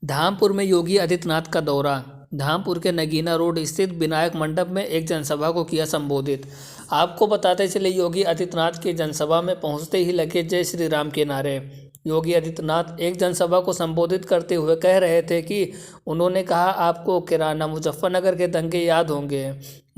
धामपुर में योगी आदित्यनाथ का दौरा। धामपुर के नगीना रोड स्थित विनायक मंडप में एक जनसभा को किया संबोधित। आपको बताते चले, योगी आदित्यनाथ की जनसभा में पहुंचते ही लगे जय श्री राम के नारे। योगी आदित्यनाथ एक जनसभा को संबोधित करते हुए कह रहे थे कि उन्होंने कहा, आपको किराना मुजफ्फरनगर के दंगे याद होंगे।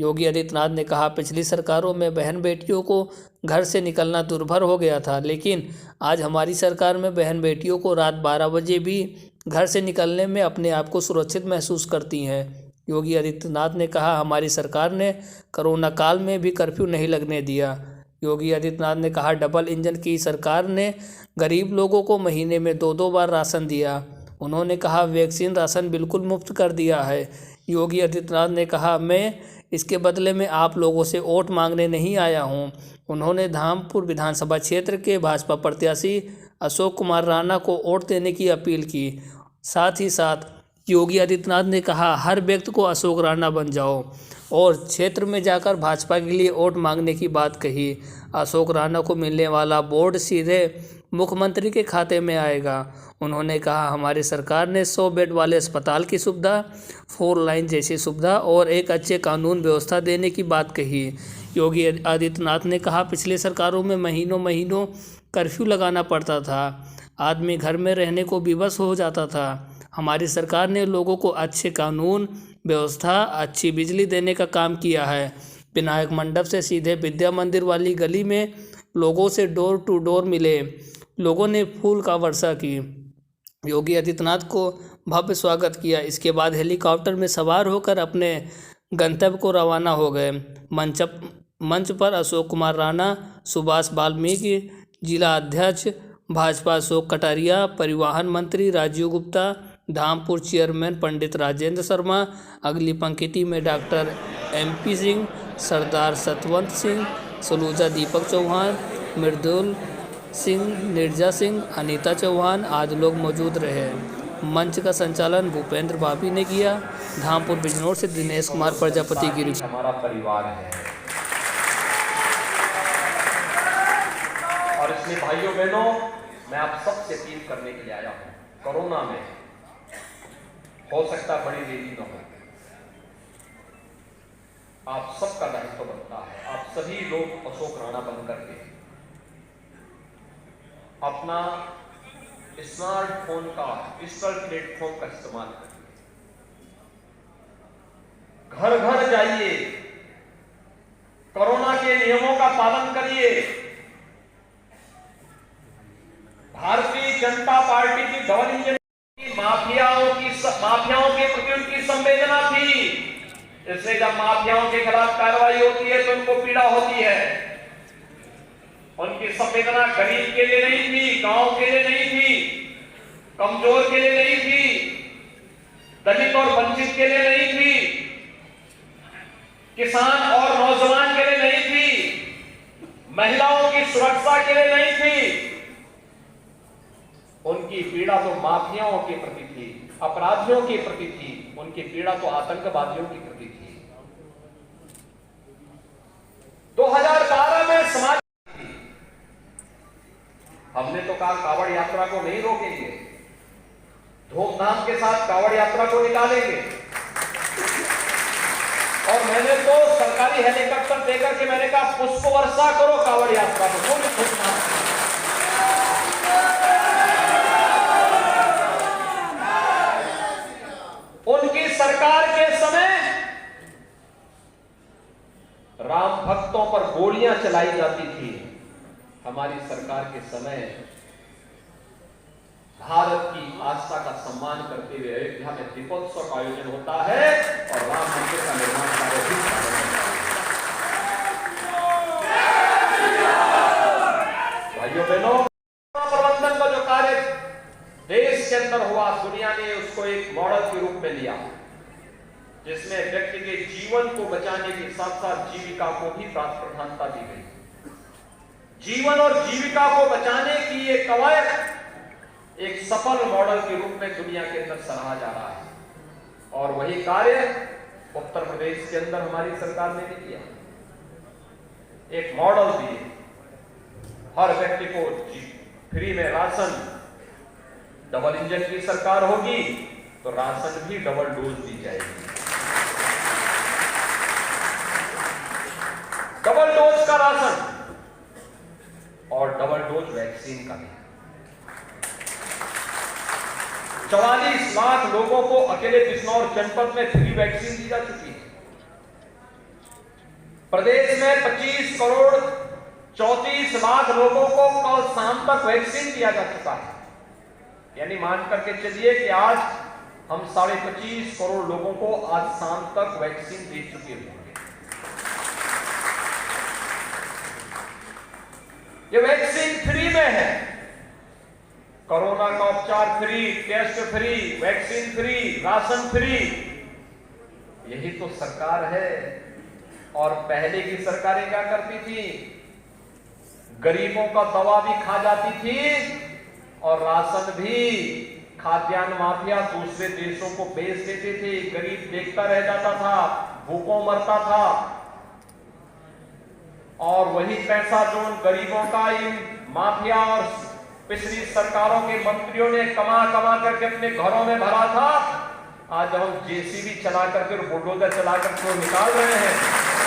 योगी आदित्यनाथ ने कहा, पिछली सरकारों में बहन बेटियों को घर से निकलना दुर्भर हो गया था, लेकिन आज हमारी सरकार में बहन बेटियों को रात 12 बजे भी घर से निकलने में अपने आप को सुरक्षित महसूस करती हैं। योगी आदित्यनाथ ने कहा, हमारी सरकार ने कोरोना काल में भी कर्फ्यू नहीं लगने दिया। योगी आदित्यनाथ ने कहा, डबल इंजन की सरकार ने गरीब लोगों को महीने में 2-2 बार राशन दिया। उन्होंने कहा, वैक्सीन राशन बिल्कुल मुफ्त कर दिया है। योगी आदित्यनाथ ने कहा, मैं इसके बदले में आप लोगों से वोट मांगने नहीं आया हूं। उन्होंने धामपुर विधानसभा क्षेत्र के भाजपा प्रत्याशी अशोक कुमार राणा को वोट देने की अपील की। साथ ही साथ योगी आदित्यनाथ ने कहा, हर व्यक्ति को अशोक राणा बन जाओ और क्षेत्र में जाकर भाजपा के लिए वोट मांगने की बात कही। अशोक राणा को मिलने वाला वोट सीधे मुख्यमंत्री के खाते में आएगा। उन्होंने कहा, हमारी सरकार ने 100 बेड वाले अस्पताल की सुविधा, 4 लाइन जैसी सुविधा और एक अच्छे कानून व्यवस्था देने की बात कही। योगी आदित्यनाथ ने कहा, पिछले सरकारों में महीनों महीनों कर्फ्यू लगाना पड़ता था, आदमी घर में रहने को विवश हो जाता था। हमारी सरकार ने लोगों को अच्छे कानून व्यवस्था, अच्छी बिजली देने का काम किया है। विनायक मंडप से सीधे विद्या मंदिर वाली गली में लोगों से डोर टू डोर मिले, लोगों ने फूल का वर्षा की, योगी आदित्यनाथ को भव्य स्वागत किया। इसके बाद हेलीकॉप्टर में सवार होकर अपने गंतव्य को रवाना हो गए। मंच पर अशोक कुमार राणा, सुभाष वाल्मीकि, जिला अध्यक्ष भाजपा अशोक कटारिया, परिवहन मंत्री राजीव गुप्ता, धामपुर चेयरमैन पंडित राजेंद्र शर्मा, अगली पंक्ति में डॉक्टर MP सिंह, सरदार सतवंत सिंह, सलूजा दीपक चौहान, मृदुल सिंह, निर्जा सिंह, अनीता चौहान आदि लोग मौजूद रहे। मंच का संचालन भूपेंद्र भाभी ने किया। धामपुर बिजनौर से दिनेश कुमार प्रजापति की रिपोर्ट। हमारा परिवार है और इसलिए भाइयों बहनों, मैं आप सबसे अपील करने के लिए आया हूं। कोरोना में हो सकता बड़ी देरी न हो, आप सबका दायित्व बनता है। आप सभी लोग अशोक राणा बन करके अपना स्मार्टफोन का, डिजिटल प्लेटफॉर्म का इस्तेमाल करिए, घर घर जाइए, कोरोना के नियमों का पालन करिए। भारतीय जनता पार्टी की डबल इंजन माफियाओं के प्रति उनकी संवेदना थी। इसलिए जब माफियाओं के खिलाफ कार्रवाई होती है तो उनको पीड़ा होती है। उनकी संवेदना गरीब के लिए नहीं थी, गांव के लिए नहीं थी, कमजोर के लिए नहीं थी, दलित और वंचित के लिए नहीं थी, किसान और नौजवान के लिए नहीं थी, महिलाओं की सुरक्षा के लिए नहीं थी। उनकी पीड़ा तो माफियाओं के प्रति थी, अपराधियों के प्रति थी, उनकी पीड़ा तो आतंकवादियों की प्रति थी। 2012 में समाज हमने तो कहा कावड़ यात्रा को नहीं रोकेंगे, धूमधाम के साथ कावड़ यात्रा को निकालेंगे। और मैंने तो सरकारी हेलीकॉप्टर देकर के मैंने कहा, पुष्प वर्षा करो कावड़ यात्रा को। उनकी सरकार के समय राम भक्तों पर गोलियां चलाई जाती थी। हमारी सरकार के समय भारत की आस्था का सम्मान करते हुए अयोध्या में दीपोत्सव का आयोजन होता है और राम मंदिर का निर्माण कार्य भी भाइयों बहनों, प्रबंधन का जो कार्य देश के अंदर हुआ, दुनिया ने उसको एक मॉडल के रूप में लिया, जिसमें व्यक्ति के जीवन को बचाने के साथ साथ जीविका को भी प्राथमिकता दी गई। जीवन और जीविका को बचाने की ये कवायद एक सफल मॉडल के रूप में दुनिया के अंदर सराहा जा रहा है और वही कार्य उत्तर प्रदेश के अंदर हमारी सरकार ने भी किया। एक मॉडल दिए, हर व्यक्ति को फ्री में राशन डबल इंजन की सरकार होगी तो राशन भी डबल डोज दी जाएगी। डबल डोज का राशन और डबल डोज वैक्सीन का भी। 44 लाख लोगों को अकेले बिजनौर जनपद में फ्री वैक्सीन दी जा चुकी है। प्रदेश में 25 करोड़ 34 लाख लोगों को कल शाम तक वैक्सीन दिया जा चुका है। यानी मान करके चलिए कि आज हम 25.5 करोड़ लोगों को आज शाम तक वैक्सीन दे चुके होंगे। ये वैक्सीन फ्री में है। कोरोना का उपचार free, test free, vaccine free, ration free. यही तो सरकार है। और पहले की सरकारें क्या करती थी? गरीबों का दवा भी खा जाती थी और राशन भी खाद्यान्न माफिया दूसरे देशों को बेच देते थे। गरीब देखता रह जाता था, भूखों मरता था। और वही पैसा जो उन गरीबों का इन माफिया और पिछली सरकारों के मंत्रियों ने कमा कमा करके अपने घरों में भरा था, आज हम जेसीबी चला करके और बुलडोजर चला करके निकाल रहे हैं।